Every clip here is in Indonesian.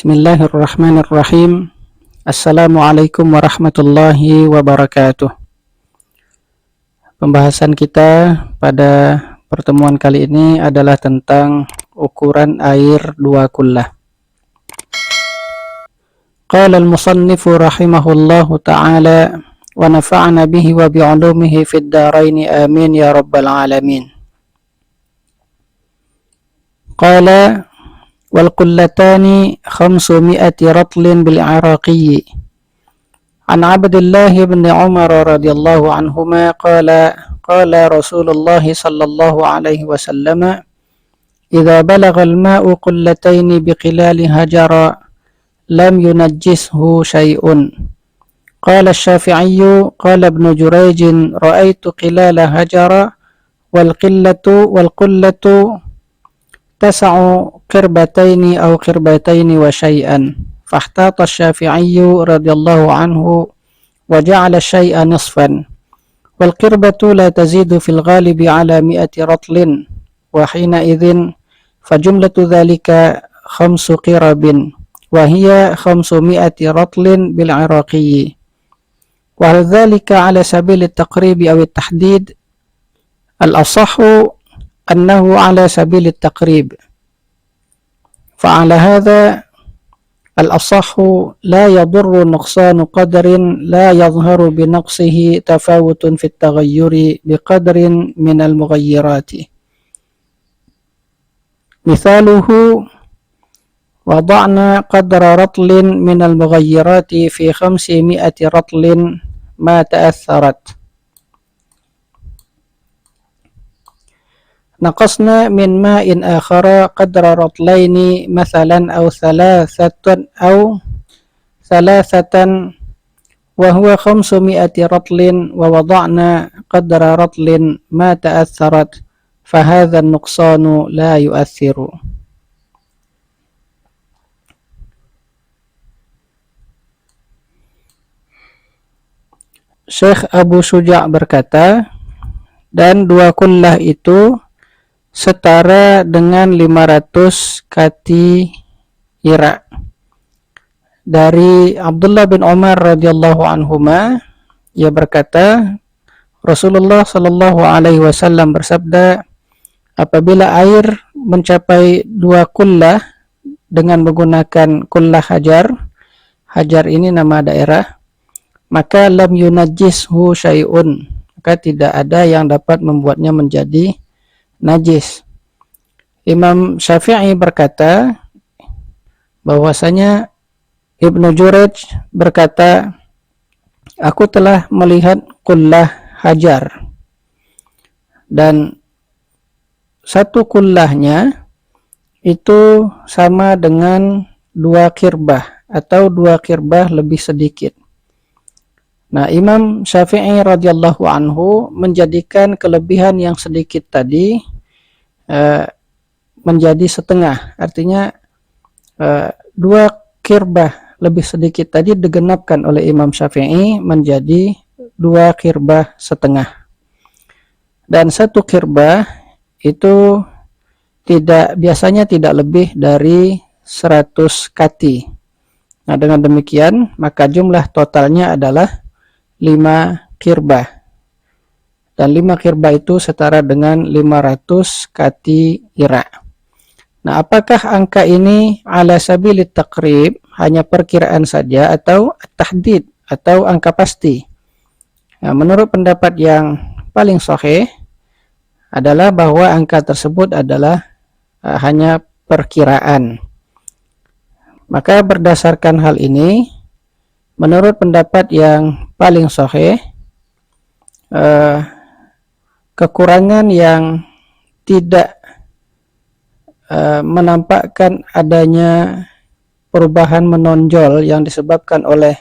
Bismillahirrahmanirrahim. Assalamualaikum warahmatullahi wabarakatuh. Pembahasan kita pada pertemuan kali ini adalah tentang ukuran air 2 kullah. Qala al-musannifu rahimahullahu ta'ala wa nafa'ana bihi wa bi'ulumihi fid dharain amin ya rabbal alamin. Qala والقلتان 500 رطل بالعراقي عن عبد الله بن عمر رضي الله عنهما قال رسول الله صلى الله عليه وسلم إذا بلغ الماء قلتين بقلال هجر لم ينجسه شيء. قال الشافعي قال ابن جريج رأيت قلال هجر والقلة تسع قربتين أو قربتين وشيئا فاحتاط الشافعي رضي الله عنه وجعل الشيء نصفا والقربة لا تزيد في الغالب على 100 رطل وحينئذ فجملة ذلك 5 قرب وهي 500 رطل بالعراقي. وهل ذلك على سبيل التقريب أو التحديد؟ الأصح أنه على سبيل التقريب، فعلى هذا الأصح لا يضر نقصان قدر لا يظهر بنقصه تفاوت في التغير بقدر من المغيرات. مثاله وضعنا قدر رطل من المغيرات في 500 رطل ما تأثرت، نقصنا من ماء آخر قدر رطلين مثلا أو ثلاثة وهو 500 رطل ووضعنا قدر رطل ما تأثرت فهذا النقصان لا يؤثر. Syekh Abu Syuja' berkata, dan 2 kullah itu setara dengan 500 kati ira. Dari Abdullah bin Umar radhiyallahu anhuma, ia berkata, Rasulullah sallallahu alaihi wasallam bersabda, apabila air mencapai 2 kullah dengan menggunakan kullah hajar ini nama daerah, maka lam yunajjishu syai'un, maka tidak ada yang dapat membuatnya menjadi najis. Imam Syafi'i berkata bahwasanya Ibnu Jurayj berkata, aku telah melihat kullah hajar dan 1 kullahnya itu sama dengan 2 kirbah atau 2 kirbah lebih sedikit. Nah, Imam Syafi'i radhiyallahu anhu menjadikan kelebihan yang sedikit tadi menjadi setengah, artinya 2 kirbah lebih sedikit tadi digenapkan oleh Imam Syafi'i menjadi 2 kirbah setengah, dan 1 kirbah itu biasanya tidak lebih dari 100 kati. Nah, dengan demikian maka jumlah totalnya adalah 5 kirbah, dan 5 kirbah itu setara dengan 500 kati ira. Nah, apakah angka ini ala sabilit taqrib, hanya perkiraan saja, atau tahdid atau angka pasti? Nah, menurut pendapat yang paling sahih adalah bahwa angka tersebut adalah hanya perkiraan. Maka berdasarkan hal ini, menurut pendapat yang paling sahih, kekurangan yang tidak menampakkan adanya perubahan menonjol yang disebabkan oleh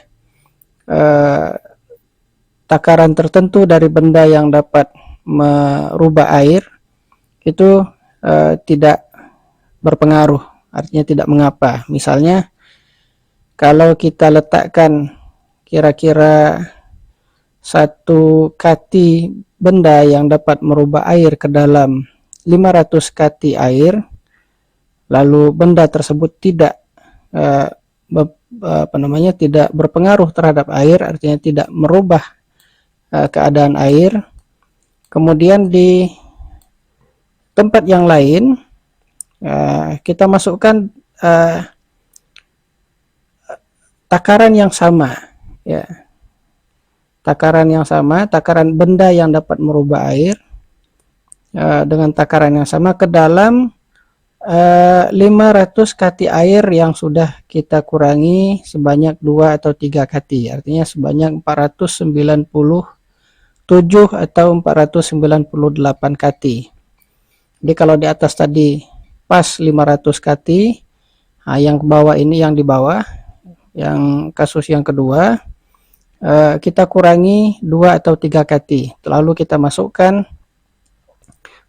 takaran tertentu dari benda yang dapat merubah air itu tidak berpengaruh, artinya tidak mengapa. Misalnya kalau kita letakkan kira-kira 1 kati benda yang dapat merubah air ke dalam 500 kati air, lalu benda tersebut tidak tidak berpengaruh terhadap air, artinya tidak merubah keadaan air. Kemudian di tempat yang lain kita masukkan takaran yang sama, ya, takaran benda yang dapat merubah air dengan takaran yang sama ke dalam 500 kati air yang sudah kita kurangi sebanyak 2 atau 3 kati, artinya sebanyak 497 atau 498 kati. Jadi kalau di atas tadi pas 500 kati, yang ke bawah ini, yang di bawah, yang kasus yang kedua, kita kurangi 2 atau 3 kati, lalu kita masukkan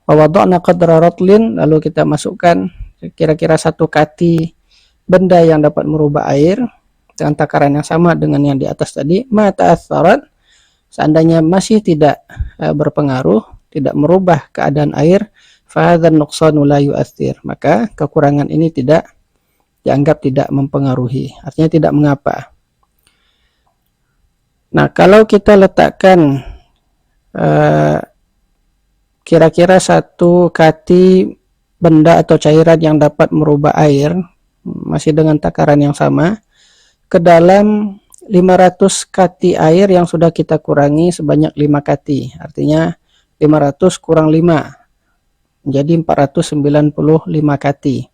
wawada'na qadra ratlin, lalu kita masukkan kira-kira 1 kati benda yang dapat merubah air dengan takaran yang sama dengan yang di atas tadi. Ma ta'atsarat, seandainya masih tidak berpengaruh, tidak merubah keadaan air, fahadzan nuqsanu la yu'athir, maka kekurangan ini tidak dianggap tidak mempengaruhi, artinya tidak mengapa. Nah, kalau kita letakkan kira-kira 1 kati benda atau cairan yang dapat merubah air, masih dengan takaran yang sama, ke dalam 500 kati air yang sudah kita kurangi sebanyak 5 kati, artinya 500 kurang 5 menjadi 495 kati.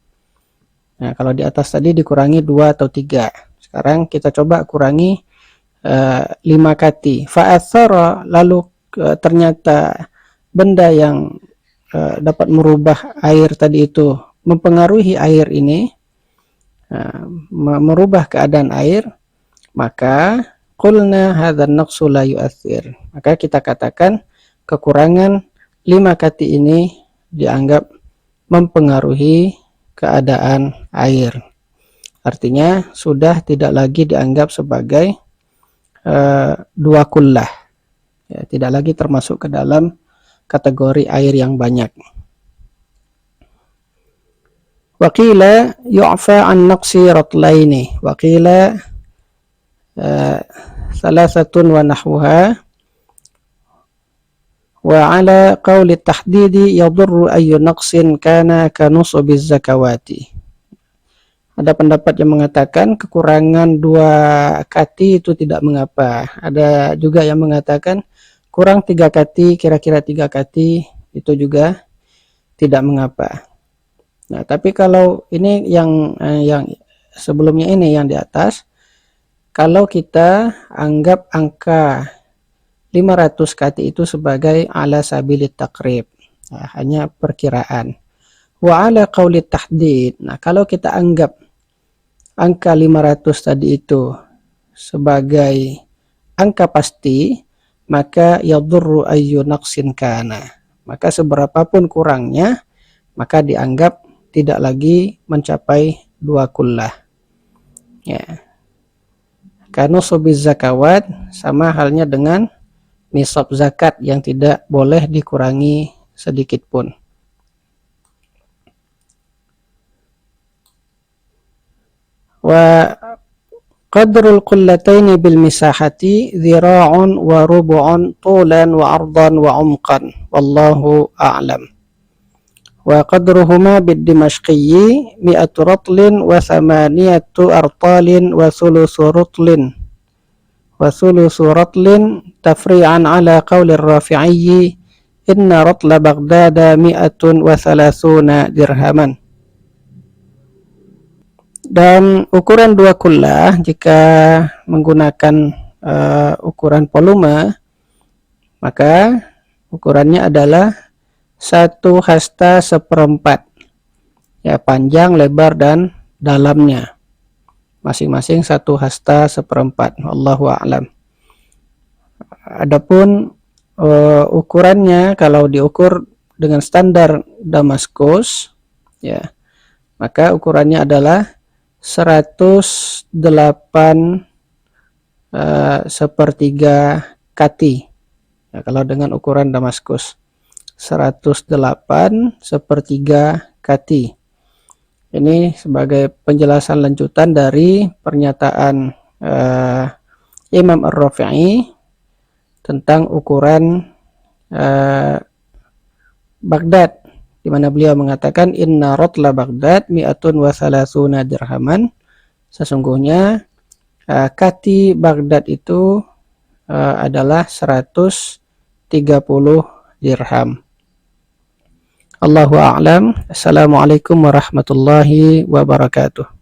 Nah, kalau di atas tadi dikurangi 2 atau 3, sekarang kita coba kurangi 5 kati. Fa'athara, lalu ternyata benda yang dapat merubah air tadi itu mempengaruhi air ini, merubah keadaan air, maka qulna hadzal naqsu la yu'athir, maka kita katakan kekurangan 5 kati ini dianggap mempengaruhi keadaan air, artinya sudah tidak lagi dianggap sebagai 2 kullah, ya, tidak lagi termasuk ke dalam kategori air yang banyak. Waqila yu'fa an naqsi ratlaini, waqila salasatun wa nahwuha, wa ala qawli tahdidi yadurru ayyu naqsin kana kanusubiz zakawati. Ada pendapat yang mengatakan kekurangan 2 kati itu tidak mengapa. Ada juga yang mengatakan kurang 3 kati, kira-kira 3 kati itu juga tidak mengapa. Nah, tapi kalau ini yang sebelumnya ini yang di atas, kalau kita anggap angka 500 kati itu sebagai ala sabilit takrib, nah, hanya perkiraan. Wa ala qawli tahdid, nah kalau kita anggap angka 500 tadi itu sebagai angka pasti, maka yadurru ayyu naqsin kana, maka seberapapun kurangnya, maka dianggap tidak lagi mencapai 2 kullah, ya. Karena subiz zakawat, sama halnya dengan nisab zakat yang tidak boleh dikurangi sedikit pun. Wa qadrul qullataini bil misahati dhira'un wa rubu'un tulan wa ardan wa umqan, wallahu a'lam. Wa qadruhuma bid dimashqiyyi mi'atu ratlin wa thamaniyatu artalin wa thuluthu ratlin tafri'an ala qawli rafi'iyyi inna ratla Baghdada mi'atun wa thalathuna dirhaman. Dan ukuran 2 kullah jika menggunakan ukuran volume, maka ukurannya adalah 1 hasta seperempat, ya, panjang, lebar, dan dalamnya masing-masing 1 hasta seperempat. Allahu a'lam. Adapun ukurannya, kalau diukur dengan standar Damaskus, ya, maka ukurannya adalah 108 sepertiga kati, ya, kalau dengan ukuran Damaskus 108 sepertiga kati. Ini sebagai penjelasan lanjutan dari pernyataan Imam Ar-Rafi'i tentang ukuran Baghdad, di mana beliau mengatakan inna rotla Baghdad mi'atun wa salasuna dirhaman. Sesungguhnya kati Baghdad itu adalah 130 dirham. Allahu a'lam. Assalamualaikum warahmatullahi wabarakatuh.